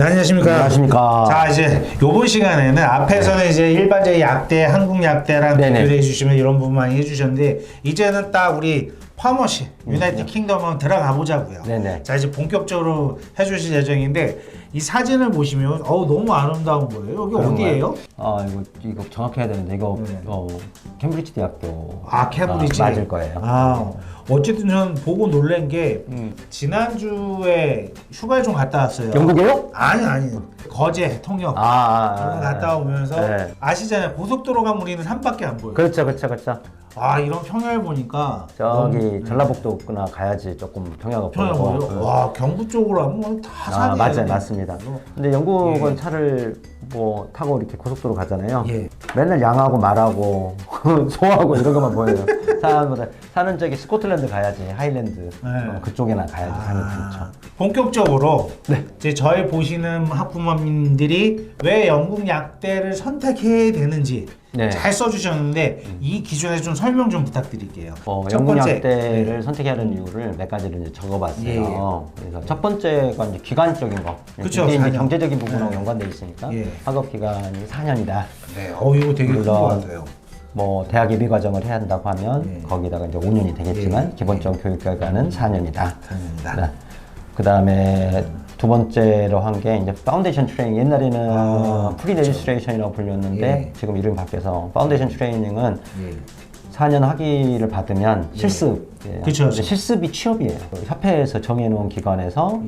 네, 안녕하십니까. 안녕하십니까. 자, 이제 요번 시간에는 앞에서는 이제 일반적인 약대, 한국 약대랑 네네. 비교를 해주시면 이런 부분 많이 해주셨는데, 이제는 딱 우리 파머시, 유나이티드 킹덤 들어가 보자고요. 네네. 자, 이제 본격적으로 해주실 예정인데, 이 사진을 보시면, 너무 아름다운 거예요. 여기 어디예요? 이거 정확히 해야 되는데, 이거, 네. 캠브리지 대학교. 캠브리지. 맞을 거예요. 어쨌든 전 보고 놀란 게, 지난주에 휴가를 좀 갔다 왔어요. 영국이요? 아니. 거제, 통영. 갔다 오면서 네. 아시잖아요. 고속도로 가면 우리는 산밖에 안 보여요. 그렇죠. 이런 평야를 보니까 저기 전라북도구나 가야지 조금 평야가 평야 보이고. 보여. 와, 경부 쪽으로 하면 다 산이에요. 맞아요. 맞습니다. 근데 영국은 차를 뭐 타고 이렇게 고속도로 가잖아요. 예. 맨날 양하고 말하고 소하고 이런 것만 보여요. 사는 저기 스코틀랜드 가야지, 하일랜드 그쪽에나 가야지 산이 좋죠. 본격적으로 이제 저희 보시는 학부모님들이 왜 영국 약대를 선택해야 되는지 잘 써주셨는데 이 기준에서 좀 설명 좀 부탁드릴게요. 첫 영국 번째, 약대를 선택해야 하는 이유를 몇 가지를 이제 적어봤어요. 그래서 첫 번째가 이제 기간적인 거. 그쵸, 이게 이제 4년. 경제적인 부분하고 연관돼 있으니까 학업 기간이 4년이다. 이거 되게 큰 것 같아요. 뭐 대학 예비 과정을 해야 한다고 하면 거기다가 이제 5년이 되겠지만 기본적 교육 기간은 4년이다. 그 다음에 두 번째로 한 게 이제 파운데이션 트레이닝. 옛날에는 프리 레지스트레이션이라고 불렸는데 지금 이름이 바뀌어서 파운데이션 트레이닝은 4년 학위를 받으면 실습. 그쵸. 실습이 취업이에요. 협회에서 정해놓은 기관에서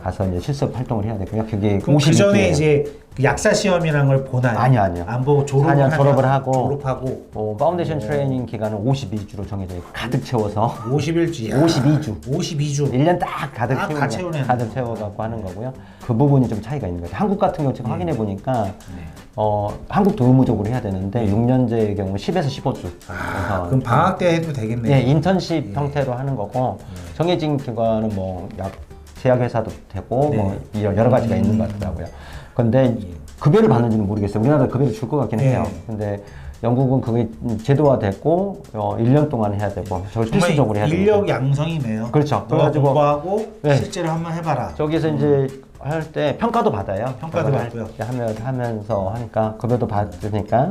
가서 이제 실습 활동을 해야 되고요. 그게 그럼 그 52 전에 기예요. 이제 그 약사 시험이라는 걸 보나요? 아니요. 안 보고 4년 졸업을 하고 졸업하고 파운데이션 트레이닝 기간은 52주로 정해져 있고 가득 채워서 50일지 52주 1년 딱 가득 채우네. 가득 채워갖고 하는 거고요. 그 부분이 좀 차이가 있는 거죠. 한국 같은 경우 제가 확인해 보니까 한국도 의무적으로 해야 되는데 6년제의 경우 10에서 15주. 그럼 방학 때 해도 되겠네요. 인턴십 형태로 하는 거고 정해진 기관은 뭐 약 제약회사도 되고 뭐 여러 가지가 있는 것 같더라고요. 근데 급여를 받는지는 모르겠어요. 우리나라 급여를 줄 것 같긴 해요. 근데 영국은 그게 제도화됐고 1년 동안 해야 되고 저걸 필수적으로 해야 되고 인력 양성이네요. 그렇죠. 그래가지고 공부하고 실제로 한번 해봐라. 저기서 이제 할 때 평가도 받아요. 평가도 받고요. 하면서 하니까 급여도 받으니까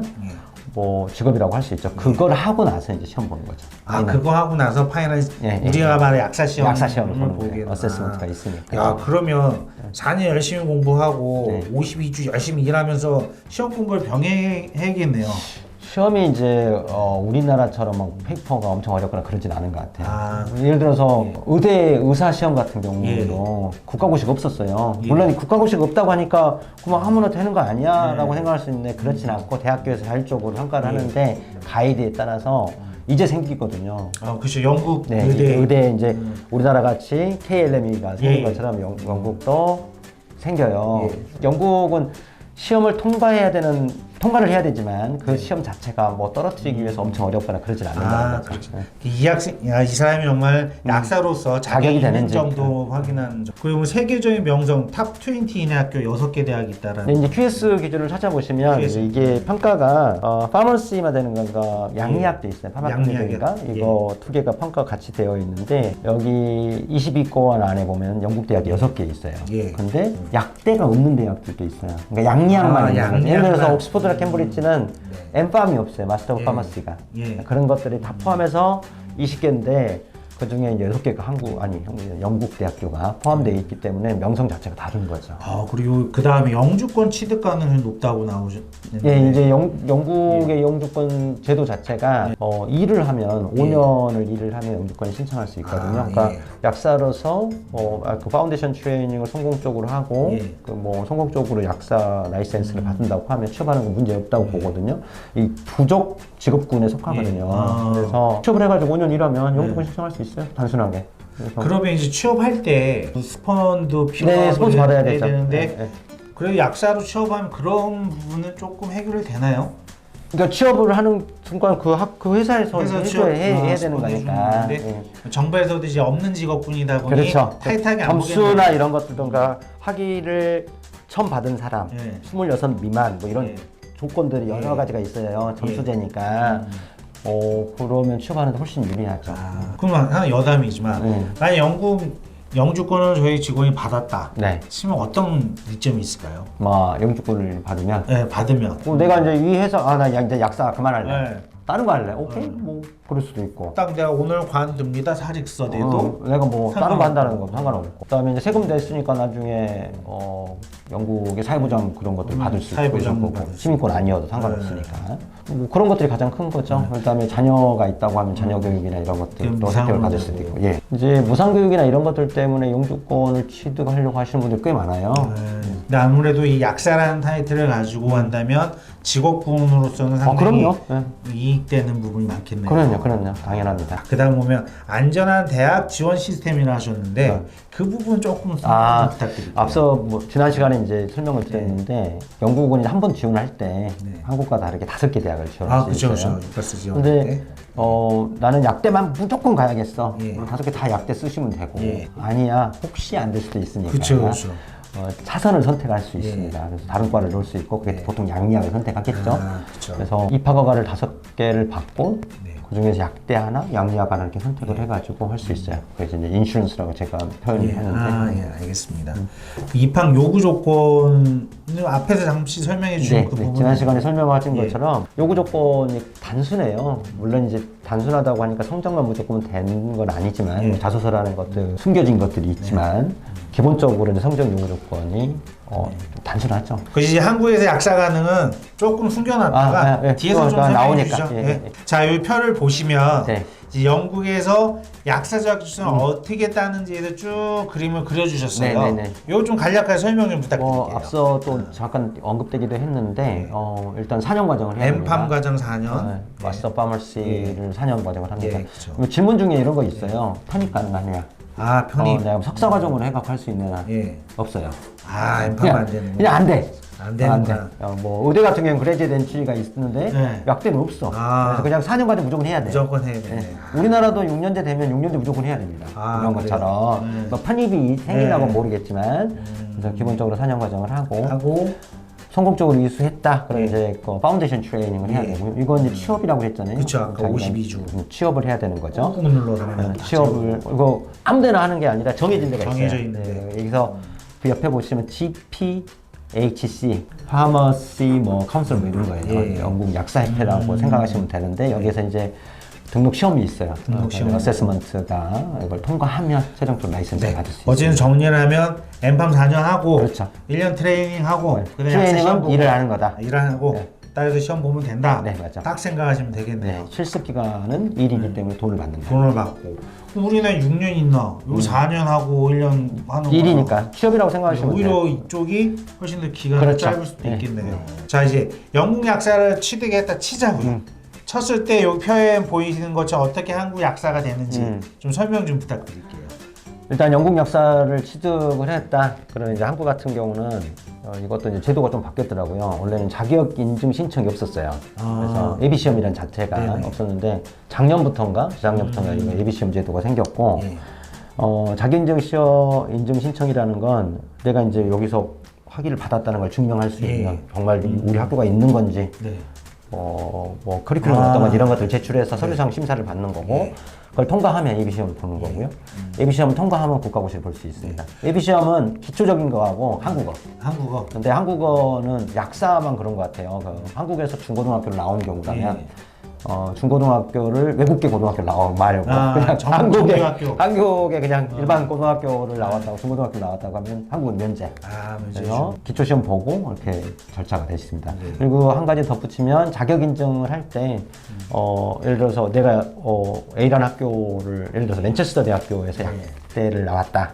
뭐 직업이라고 할 수 있죠. 그걸 하고 나서 이제 시험 보는 거죠. 그거 하고 나서 파이널 우리가 말해 약사 시험을 보는 보게 거예요. 어세스먼트가 있으니까. 야, 그러면 4년 열심히 공부하고 52주 열심히 일하면서 시험 공부를 병행해야겠네요. 시험이 이제 우리나라처럼 막 페이퍼가 엄청 어렵거나 그러진 않은 것 같아요. 예를 들어서 의사 시험 같은 경우도 국가고시가 없었어요. 물론 국가고시가 없다고 하니까 그만 아무나 되는 거 아니야 라고 생각할 수 있는데 그렇진 않고 대학교에서 자율적으로 평가를 하는데 가이드에 따라서 이제 생기거든요. 그렇죠. 영국 의대 이제 우리나라 같이 KLME가 생긴 것처럼 영국도 생겨요. 영국은 시험을 통과를 해야 되지만 그 시험 자체가 뭐 떨어뜨리기 위해서 엄청 어렵거나 그러진 않는다는 거죠. 그렇죠. 이 사람이 정말 약사로서 자격이 되는 정도 확인하는 점. 그리고 세계적인 명성 탑 20 이내 학교 6개 대학이 있다라는. 이제 QS 기준을 찾아보시면 이게 평가가 파머시만 되는 건가 양리학도 있어요. 파마클리닉인가 이거 두 개가 평가가 같이 되어 있는데 여기 22권 안에 보면 영국 대학이 6개 있어요. 근데 약대가 없는 대학들도 있어요. 그러니까 양리학만 있는 거죠. 예를 들어서 옥스퍼드나 캠브리지는 엠팜이 없어요. 마스터 오브 파머시가. 그런 것들이 다 포함해서 20개인데 그 중에 이제 6개가 영국 대학교가 포함되어 있기 때문에 명성 자체가 다른 거죠. 그리고 그 다음에 영주권 취득 가능성이 높다고 나오셨는데. 이제 영국의 영주권 제도 자체가 일을 하면 5년을 일을 하면 영주권을 신청할 수 있거든요. 그러니까 약사로서 그 파운데이션 트레이닝을 성공적으로 하고 성공적으로 약사 라이센스를 받는다고 하면 취업하는 건 문제 없다고 보거든요. 이 부족 직업군에 속하거든요. 그래서 취업을 해가지고 5년 일하면 영주권 신청할 수 있어요. 단순하게. 그러면 이제 취업할 때 스펀도 필요하고 스펀 받아야 되는데 그래도 약사로 취업하면 그런 부분은 조금 해결이 되나요? 그러니까 취업을 하는 순간 그 회사에서 해야 되는 거니까. 정부에서도 이제 없는 직업군이다 보니 타이트하게 안 점수나 이런 것들던가 학위를 처음 받은 사람 26 미만 뭐 이런 조건들이 여러 가지가 있어요. 점수제니까. 그러면 취업하는 데 훨씬 유리하죠. 그럼 하나 여담이지만 만약 영국 영주권을 저희 직원이 받았다. 네. 치면 어떤 이점이 있을까요? 뭐 영주권을 받으면 네, 받으면. 내가 이제 이 회사 나 이제 약사 그만할래. 네. 다른 거 할래. 오케이. 뭐 그럴 수도 있고. 딱 내가 오늘 관둡니다. 사직서 내도 내가 뭐 다른 거 한다는 거 상관없고. 그다음에 이제 세금 냈으니까 나중에 영국의 사회보장 그런 것들 받을 수 있고 사회보장 거고. 받을 수 시민권 아니어도 상관없으니까. 뭐 그런 것들이 가장 큰 거죠. 그다음에 자녀가 있다고 하면 자녀 교육이나 이런 것들도 혜택을 받을 수도 있고. 예. 이제 무상교육이나 이런 것들 때문에 영주권을 취득하려고 하시는 분들 꽤 많아요. 근데 아무래도 이 약사라는 타이틀을 가지고 한다면 직업군으로서는 상당히 그럼요. 네. 이익되는 부분이 많겠네요. 그럼요. 당연합니다. 그다음 보면 안전한 대학 지원 시스템이라 하셨는데 네. 그 부분 조금 설명 부탁드릴게요. 앞서 뭐 지난 시간에 이제 설명을 드렸는데 영국은 한 번 지원을 할 때 한국과 다르게 5개 대학을 지원할 수 있어요. 그렇죠. 유카스 지원. 근데 나는 약대만 무조건 가야겠어. 예. 5개 다 약대 쓰시면 되고 예. 아니야. 혹시 안 될 수도 있으니까. 그렇죠. 차선을 선택할 수 있습니다. 그래서 다른 과를 넣을 수 있고 그게 보통 양리학을 선택하겠죠. 그렇죠. 그래서 입학허가를 5개를 받고 네. 그 중에서 약대 하나, 양리학 하나 이렇게 선택을 해가지고 할 수 있어요. 그래서 이제 인슈런스라고 제가 표현하는데. 알겠습니다. 그 입학 요구 조건을 앞에서 잠시 설명해 주신 그 부분. 지난 시간에 설명하신 것처럼 요구 조건이 단순해요. 물론 이제 단순하다고 하니까 성적만 무조건 되는 건 아니지만 뭐 자소서라는 것들 숨겨진 것들이 있지만 기본적으로 이제 성적 요구 조건이 좀 단순하죠. 그 이제 한국에서 약사 가능은 조금 숨겨놨다가 뒤에서 좀 설명해 주시죠. 자, 이 표를 보시면 이제 영국에서 약사 자격증을 어떻게 따는지에서 쭉 그림을 그려주셨어요. 이거 좀 간략하게 설명 좀 부탁드릴게요. 앞서 또 잠깐 언급되기도 했는데 일단 4년 과정을 해야 됩니다. 엠팜 과정 4년. 마스터 파머시를 4년 과정을 합니다. 그렇죠. 질문 중에 이런 거 있어요. 편입 가능하냐? 편입. 내가 석사 과정으로 해갖할 수 있느냐? 없어요. 엠팜 안 되는 거. 그냥 안 돼. 안 되는구나. 뭐 의대 같은 경우는 그레이드 엔트리가 있는데 약대는 없어. 그래서 그냥 4년 과정 무조건 해야 돼. 무조건 해야 돼. 우리나라도 6년제 되면 6년제 무조건 해야 됩니다. 이런 것처럼 뭐 편입이 생기나고 모르겠지만 그래서 기본적으로 4년 과정을 하고 성공적으로 이수했다. 그럼 이제 그 파운데이션 트레이닝을 해야 되고 이건 이제 취업이라고 했잖아요. 그렇죠. 아까 52주. 취업을 해야 되는 거죠. 꾹 눌러서 취업을 이거 아무데나 하는 게 아니라 정해진 데가 있어요. 정해져 있는데. 여기서 그 옆에 보시면 GPHC, Pharmacy 뭐 카운슬 뭐 이런 거예요. 영국 약사협회라고 생각하시면 되는데 여기서 이제 등록 시험이 있어요. 등록 시험 어세스먼트가 이걸 통과하면 최종적으로 라이선스를 받을 수 있어요. 어제는 정리를 하면 엠팜 4년 하고 그렇죠. 1년 트레이닝 하고 트레이닝은 일을 하는 거다. 일을 하고 따라서 시험 보면 된다. 맞죠. 딱 생각하시면 되겠네요. 실습 기간은 일이기 때문에 돈을 받는다. 돈을 받고. 우리는 6년 있나? 여기 4년 하고 1년 하는 거. 일이니까 취업이라고 생각하시면 오히려 돼요. 이쪽이 훨씬 더 기간이 그렇죠. 짧을 수도 있겠네요. 자, 이제 영국 약사를 취득했다 치자고요. 쳤을 때 여기 표에 보이시는 것처럼 어떻게 한국 약사가 되는지 좀 설명 좀 부탁드릴게요. 일단 영국 약사를 취득을 했다. 그러면 이제 한국 같은 경우는 이것도 이제 제도가 좀 바뀌었더라고요. 원래는 자격 인증 신청이 없었어요. 그래서 예비 시험이라는 자체가 없었는데 작년부터인가 재작년부터인가 이거 예비 시험 제도가 생겼고 자격 인증 신청이라는 건 내가 이제 여기서 학위를 받았다는 걸 증명할 수 있는 정말 우리 학교가 있는 건지 뭐 커리큘럼 어떤 건 이런 것들 제출해서 서류상 심사를 받는 거고 그걸 통과하면 예비 시험을 보는 거고요. 예비 시험을 통과하면 국가고시를 볼 수 있습니다. 예비 시험은 기초적인 거하고 한국어. 근데 한국어는 약사만 그런 것 같아요. 한국에서 중고등학교를 나온 경우라면 중고등학교를 외국계 고등학교를 말고 그냥 한국에 그냥 일반 고등학교를 나왔다고 중고등학교 나왔다고 하면 한국은 면제. 그래서 기초 시험 보고 이렇게 절차가 되어 있습니다. 그리고 한 가지 덧붙이면 자격 인증을 할 때 예를 들어서 내가 A라는 학교를 예를 들어서 맨체스터 대학교에서 약대를 나왔다.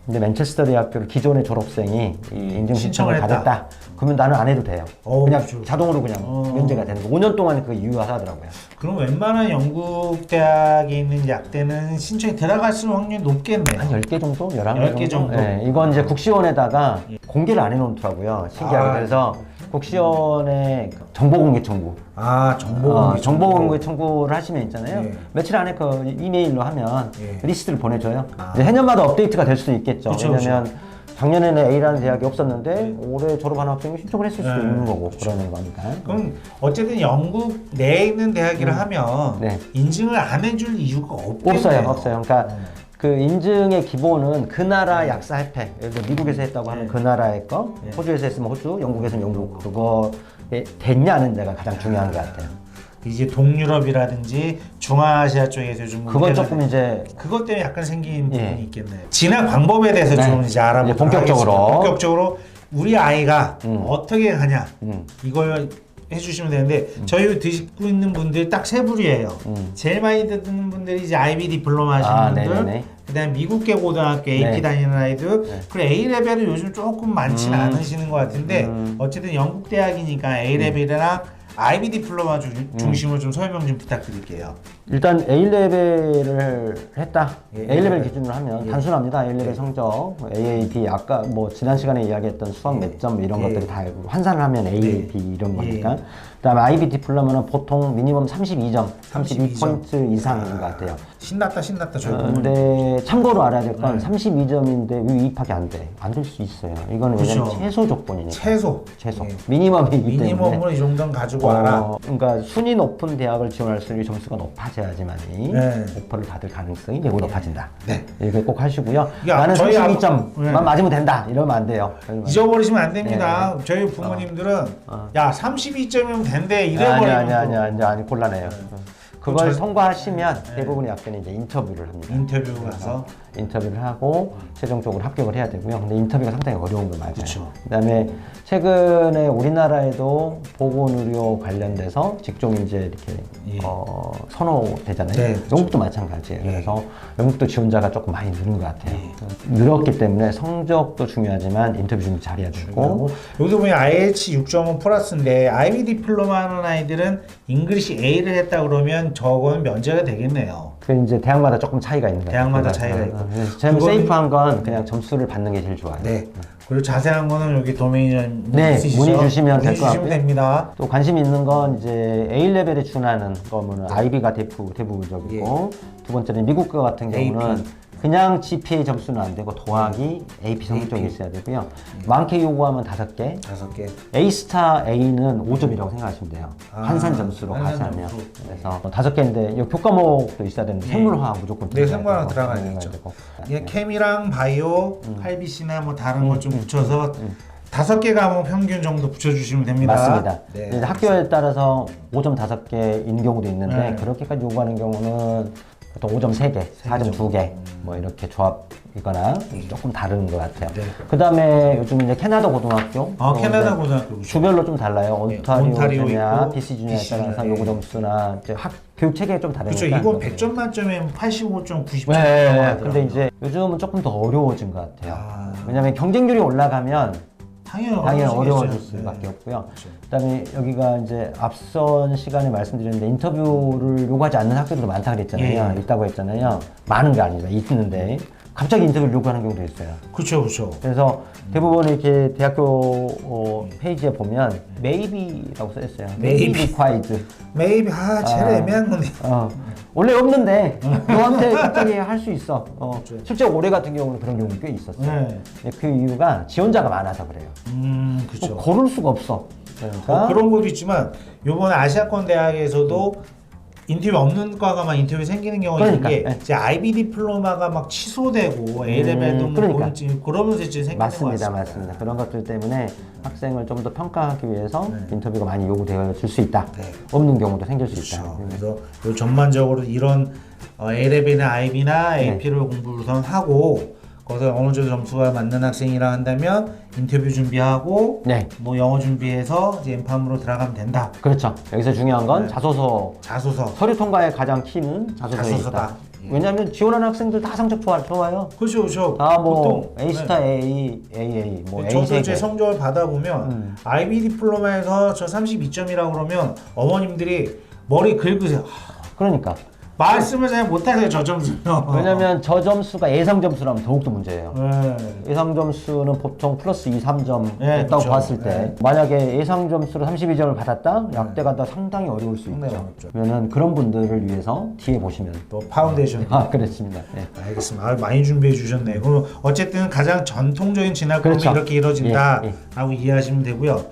근데 맨체스터 대학교를 기존의 졸업생이 이 인증 신청을 받았다. 그러면 나는 안 해도 돼요. 그냥 자동으로 그냥 면제가 되는 거. 5년 동안 그거 유효하더라고요. 그럼 웬만한 영국 대학에 있는 약대는 신청이 들어갈 수 있는 확률이 높겠네요. 한 10개 정도? 11개 정도? 네, 이건 이제 국시원에다가 공개를 안 해놓더라고요. 신기하게. 그래서 국시원에 정보공개 청구. 정보공개 청구를 하시면 있잖아요. 며칠 안에 그 이메일로 하면 리스트를 보내줘요. 이제 해년마다 업데이트가 될 수도 있겠죠. 왜냐면 작년에는 A라는 대학이 없었는데 올해 졸업하는 학생이 신청을 했을 수도 있는 거고 그러는 거니까. 그럼 어쨌든 영국 내에 있는 대학이라 하면 인증을 안 해줄 이유가 없겠네요. 없어요. 그러니까 그 인증의 기본은 그 나라 약사 협회, 예를 들어 미국에서 했다고 하면 그 나라의 거, 호주에서 했으면 호주, 영국에서는 영국, 그거에 됐냐는 데가 가장 중요한 것 같아요. 이제 동유럽이라든지 중앙아시아 쪽에서 좀 그건 조금 이제 그것 때문에 약간 생긴 부분이 있겠네요. 진학 방법에 대해서 좀 이제 알아보도록 본격적으로 하겠습니다. 본격적으로 우리 아이가 어떻게 하냐 이걸 해주시면 되는데 저희 듣고 있는 분들 딱 세 부류예요. 제일 많이 듣는 분들이 이제 IB 디플로마 하시는 분들, 그다음에 미국계 고등학교 AP 다니는 아이들, 그리고 A 레벨은 요즘 조금 많지는 않으시는 것 같은데 어쨌든 영국 대학이니까 A 레벨이랑 IB 디플로마 중심으로 좀 설명 좀 부탁드릴게요. 일단 A레벨을 했다. A레벨 기준으로 하면 단순합니다. A레벨 성적, AAP, 아까 뭐 지난 시간에 이야기했던 수학 몇 점 이런 것들이 다 환산을 하면 AAP 이런 거니까. 그다음에 IB 디플로마는 보통 미니멈 32점, 32포인트 이상인 것 같아요. 신났다 저희 근데 참고로 알아야 될 건 32점인데 왜 입학이 안 돼? 안 될 수 있어요. 이거는 왜냐면 최소 조건이니까. 최소. 미니멈이기 때문에. 미니멈으로 이 정도는 가지고 와라. 그러니까 순위 높은 대학을 지원할 수 있는 점수가 높아져야지만이 오퍼를 받을 가능성이 매우 높아진다. 이거 꼭 하시고요. 나는 32점만 맞으면 된다. 이러면 안 돼요. 잊어버리시면 안 됩니다. 저희 부모님들은 야 32점이면 된대 이래버리면 아니 곤란해요. 그걸 통과하시면 대부분의 학교는 이제 인터뷰를 합니다. 인터뷰 가서 인터뷰를 하고 최종적으로 합격을 해야 되고요. 근데 인터뷰가 상당히 어려운 거 맞아요. 그다음에 최근에 우리나라에도 보건의료 관련돼서 직종 이제 이렇게 선호되잖아요. 영국도 마찬가지예요. 그래서 영국도 지원자가 조금 많이 늘은 것 같아요. 늘었기 때문에 성적도 중요하지만 인터뷰 좀 잘해야 되고. 여기도 보면 IELTS 6.5 플러스인데 IB 디플로마 하는 아이들은 잉글리시 A를 했다 그러면 저건 면제가 되겠네요. 그 이제 대학마다 조금 차이가 있는 거예요. 대학마다 차이가 있고. 제일 세이프한 건 그냥 점수를 받는 게 제일 좋아요. 그리고 자세한 거는 여기 도메인 문의 주시면 될 것 같고요. 됩니다. 또 관심 있는 건 이제 A 레벨에 준하는 거면 IB가 대부분적이고 두 번째는 미국 거 같은 경우는 AP. 그냥 GPA 점수는 안 되고 더하기 AP 성적이 있어야 되고요. 많게 요구하면 5개. A-스타 A는 5점이라고 생각하시면 돼요. 환산 점수로 가시하면. 그래서 5개인데 이 교과목도 있어야 되는데 생물화학 무조건 생물화학 들어가야겠죠. 케미랑 바이오, RBC나 뭐 다른 것 좀 붙여서 5개가 뭐 평균 정도 붙여주시면 됩니다. 맞습니다. 학교에 따라서 5점 5개인 경우도 있는데 그렇게까지 요구하는 경우는 보통 5점 3개, 4점 2개 뭐 이렇게 조합이거나 조금 다른 것 같아요. 그 다음에 요즘 이제 캐나다 고등학교 캐나다 고등학교 주별로 좀 달라요. 온타리오 주냐, BC 주냐에 따라서 요구 점수나 이제 교육 체계가 좀 다르니까. 그렇죠. 이건 100점 만점에 85점, 90점. 근데 이제 요즘은 조금 더 어려워진 것 같아요. 왜냐하면 경쟁률이 올라가면 당연히 어려워질 수밖에 없고요. 그다음에 여기가 이제 앞선 시간에 말씀드렸는데 인터뷰를 요구하지 않는 학교들도 많다 그랬잖아요. 있다고 했잖아요. 많은 게 아니라 있는데 갑자기 인터뷰를 요구하는 경우도 있어요. 그렇죠. 그래서 대부분 이렇게 대학교 페이지에 보면 maybe라고 써 있어요. Maybe required. Maybe 제일 애매한 거네. 원래 없는데 너한테 갑자기 할 수 있어. 실제 올해 같은 경우는 그런 경우 꽤 있었어요. 그 이유가 지원자가 많아서 그래요. 그렇죠. 고를 수가 없어. 그러니까 그런 것도 있지만 요번 아시아권 대학에서도 인터뷰 없는 과가 막 인터뷰 생기는 경우가 있는 게 이제 IB 디플로마가 막 취소되고 A 레벨도 그러면서 이제 생기는 거 같습니다. 맞습니다. 그런 것들 때문에 학생을 좀 더 평가하기 위해서 인터뷰가 많이 요구되어 줄 수 있다. 없는 경우도 생길 수 있다. 그래서 요 전반적으로 이런 A 레벨이나 IB나 AP를 공부를 우선 하고 거기서 어느 정도 점수가 맞는 학생이라 한다면 인터뷰 준비하고 뭐 영어 준비해서 이제 엠팜으로 들어가면 된다. 그렇죠. 여기서 중요한 건 자소서. 서류 통과의 가장 키는 자소서다. 왜냐하면 지원하는 학생들 다 성적 좋아요. 그렇죠. 다 뭐 A-스타 A, AA, 뭐 A 저도 제 성적을 받아보면 IB 디플로마에서 저 32점이라고 그러면 어머님들이 머리 긁으세요. 그러니까. 말씀을 잘 못하세요, 저 점수는. 왜냐면 저 점수가 예상 점수라면 더욱더 문제예요. 예상 점수는 보통 플러스 2, 3점 했다고 봤을 때 만약에 예상 점수로 32점을 받았다? 약대가 다 상당히 어려울 수 있죠. 그러면 그런 분들을 위해서 뒤에 보시면 또 파운데이션. 그렇습니다. 알겠습니다. 많이 준비해 주셨네요. 그럼 어쨌든 가장 전통적인 진학 과목이 이렇게 이루어진다라고 이해하시면 되고요.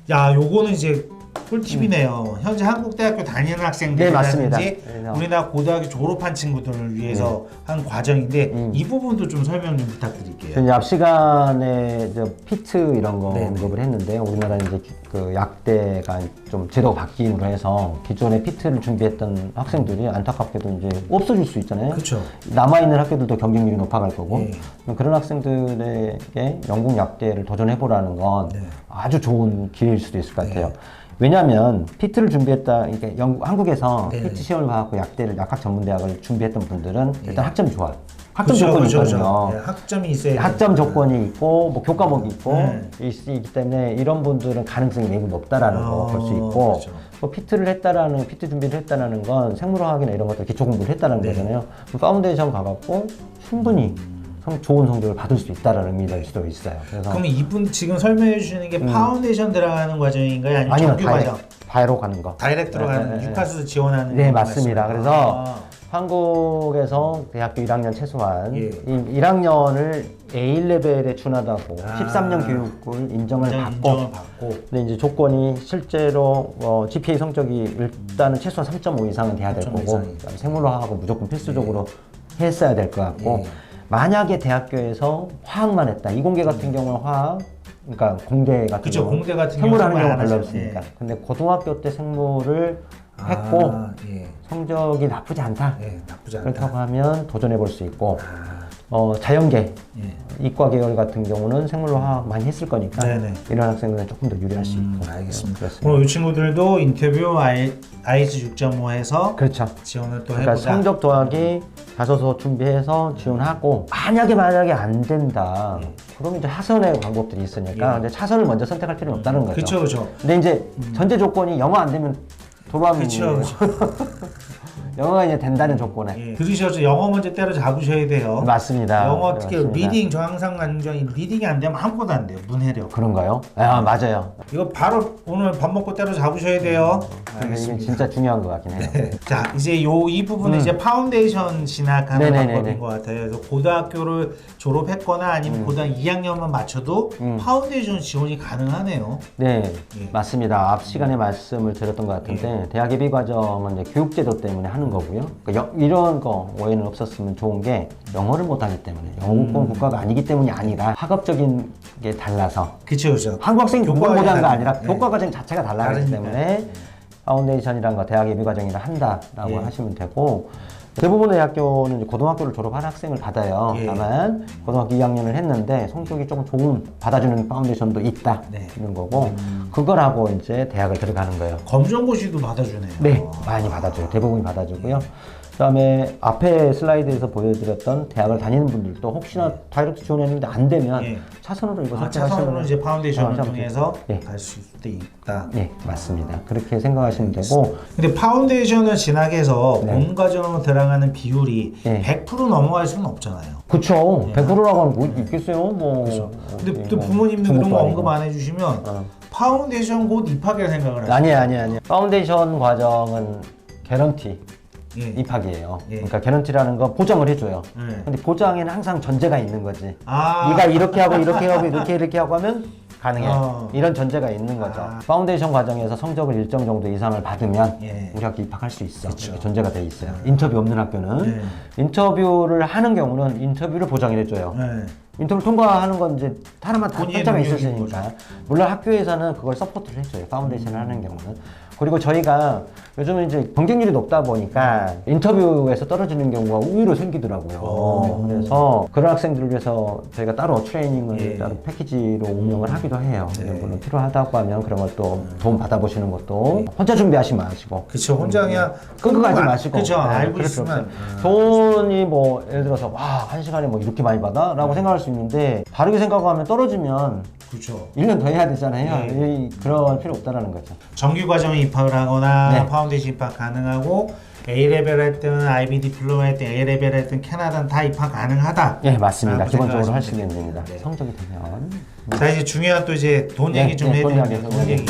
요거는 이제 꿀팁이네요. 현재 한국 대학교 다니는 네, 학생들이라든지 맞습니다. 우리나라 고등학교 졸업한 친구들을 위해서 한 과정인데 이 부분도 좀 설명 좀 부탁드릴게요. 이제 앞 시간에 피트 이런 거 네네. 언급을 했는데요. 우리나라 이제 그 약대가 좀 제도가 바뀜으로 해서 기존에 피트를 준비했던 학생들이 안타깝게도 이제 없어질 수 있잖아요. 그렇죠. 남아있는 학교들도 경쟁률이 높아갈 거고 네. 그런 학생들에게 영국 약대를 도전해보라는 건 네. 아주 좋은 기회일 수도 있을 것 같아요. 왜냐하면 피트를 준비했다, 이게 한국에서 네. 피트 시험을 봐갖고 약학 전문대학을 준비했던 분들은 일단 학점이 좋아요. 학점 그쵸, 조건이 그쵸, 있거든요. 그쵸. 네, 학점이 있어야 학점 조건이 있고 뭐 교과목이 있고 네. 있기 때문에 이런 분들은 가능성이 매우 높다라는 거 볼 수 있고 그렇죠. 뭐 피트 준비를 했다라는 건 생물화학이나 이런 것들 기초 공부를 했다는 거잖아요. 그럼 파운데이션 가갖고 충분히 좋은 성적을 받을 수 있다라는 의미가 수도 있어요. 그래서 그럼 이분 지금 설명해 주시는 게 파운데이션 들어가는 과정인가요? 아니면 아니면 정규 과정? 바이로 가는 거. 다이렉트로 가는 유카스 지원하는 네, 거 맞습니다. 말씀이에요? 그래서 아. 한국에서 대학교 1학년 최소한 예. 이 1학년을 A레벨에 준하다고 13년 교육을 인정을 받고 근데 이제 조건이 실제로 GPA 성적이 일단은 최소한 3.5 이상은 돼야 될 3.5 거고 이상이죠. 그다음에 생물화학은 무조건 필수적으로 했어야 될 것 같고 예. 만약에 대학교에서 화학만 했다. 이공계 같은 경우는 화학 그러니까 공대 같은 그쵸, 경우 공대 같은 생물 하는 경우는 경우가 안 별로 하죠. 없으니까 예. 근데 고등학교 때 생물을 했고 예. 성적이 나쁘지 않다. 예, 나쁘지 않다. 그렇다고 하면 도전해 볼 수 있고 아, 자연계, 예. 이과 계열 같은 경우는 생물화학 많이 했을 거니까 네네. 이런 학생들은 조금 더 유리할 수 있고. 알겠습니다. 그렇습니다. 오늘 이 친구들도 인터뷰 아이즈 6.5 해서 그렇죠. 지원을 또 그러니까 해보자. 성적 더하기 자소서 준비해서 지원하고 만약에 안 된다. 그럼 이제 하선의 방법들이 있으니까 이제 차선을 먼저 선택할 필요는 없다는 거죠. 그렇죠, 그렇죠. 근데 이제 전제 조건이 영어 안 되면 돌아가면 그렇죠, 영어가 이제 된다는 조건에 예. 들으셨죠? 영어 문제 때려 잡으셔야 돼요. 맞습니다. 영어 특히 맞습니다. 리딩 저 항상 완전히 리딩이 안 되면 아무것도 안 돼요. 문해력. 그런가요? 아 맞아요. 이거 바로 오늘 밥 먹고 때려 잡으셔야 돼요. 근데 이게 진짜 중요한 것 같긴 해요. 자 이제 이 부분은 이제 파운데이션 진학하는 네네네네. 방법인 것 같아요. 그래서 고등학교를 졸업했거나 아니면 고등학교 2학년만 맞춰도 파운데이션 지원이 가능하네요. 네, 예. 맞습니다. 앞 시간에 말씀을 드렸던 것 같은데 대학 예비 과정은 이제 교육제도 때문에 하는 거고요. 그러니까 이런 거 오해는 없었으면 좋은 게 영어를 못하기 때문에 영어권 국가가 아니기 때문이 아니라 학업적인 게 달라서 그렇죠, 그렇죠. 한국 학생이 교과 공부를 못하는 거 과정이 아니라 예. 교과 과정 자체가 달라기 다르니까. 때문에 파운데이션이란 거 대학 예비 과정이라 한다라고 예. 하시면 되고 대부분의 학교는 이제 고등학교를 졸업한 학생을 받아요. 예. 다만 고등학교 2학년을 했는데 성적이 조금 좋은 받아주는 파운데이션도 있다 네. 이런 거고 그걸 하고 이제 대학을 들어가는 거예요. 검정고시도 받아주네요. 네, 많이 받아줘요. 대부분이 받아주고요. 그다음에 앞에 슬라이드에서 보여드렸던 대학을 다니는 분들도 혹시나 다이렉트 지원했는데 안 되면 예. 차선으로 이거 차선으로 이제 파운데이션을 차선 통해서 예. 갈 수도 있다. 네, 맞습니다. 그렇게 생각하시면 되고 근데 파운데이션을 진학해서 네. 본 과정으로 들어가는 비율이 네. 100% 넘어갈 수는 없잖아요. 그쵸. 100%라고 하면 뭐 있겠어요? 뭐. 근데 또 부모님들 그런 중국도 거 아니고. 언급 안 해주시면 파운데이션 곧 입학이라 생각을 하죠. 아니에요. 파운데이션 과정은 개런티 예. 입학이에요. 예. 그러니까 개런티라는 거 보장을 해줘요. 네. 근데 보장에는 항상 전제가 있는 거지. 아. 네가 이렇게 하고 이렇게 하고 하면 가능해. 어. 이런 전제가 있는 거죠. 아. 파운데이션 과정에서 성적을 일정 정도 이상을 받으면 예. 우리 학교 입학할 수 있어. 그쵸. 이렇게 전제가 돼 있어요. 인터뷰 없는 학교는 네. 인터뷰를 하는 경우는 인터뷰를 보장을 해줘요. 네. 인터뷰 통과하는 건 이제 사람마다 본인의 한자가 능력인 있으니까 물론 학교에서는 그걸 서포트를 해줘요. 파운데이션을 하는 경우는. 그리고 저희가 요즘은 이제 경쟁률이 높다 보니까 인터뷰에서 떨어지는 경우가 의외로 생기더라고요. 그래서 그런 학생들을 위해서 저희가 따로 트레이닝을 예. 따로 패키지로 운영을 하기도 해요. 네. 물론 필요하다고 하면 그런 걸 또 도움 받아보시는 것도 혼자 준비하지 마시고 그쵸. 혼자 그냥 끙끙 앓지 마시고. 그쵸. 네, 알고 그럴 필요 있으면. 없어요. 돈이 뭐 예를 들어서 와, 한 시간에 뭐 이렇게 많이 받아? 라고 생각할 수 있는데 다르게 생각하면 떨어지면 그쵸. 1년 더 해야 되잖아요. 네. 그럴 필요 없다라는 거죠. 정규 과정에 입학을 하거나 네. 파운데이션 입학 가능하고 A레벨 할 때는 IB 디플로마 할 때 A레벨 할 때는 캐나다는 다 입학 가능하다. 예, 맞습니다. 라고 기본적으로 생각하시면 하시면 됩니다. 네. 성적이 되면. 자 이제 중요한 또 이제 돈 네, 얘기 좀 네, 돈 해드리면 이야기, 돈 얘기.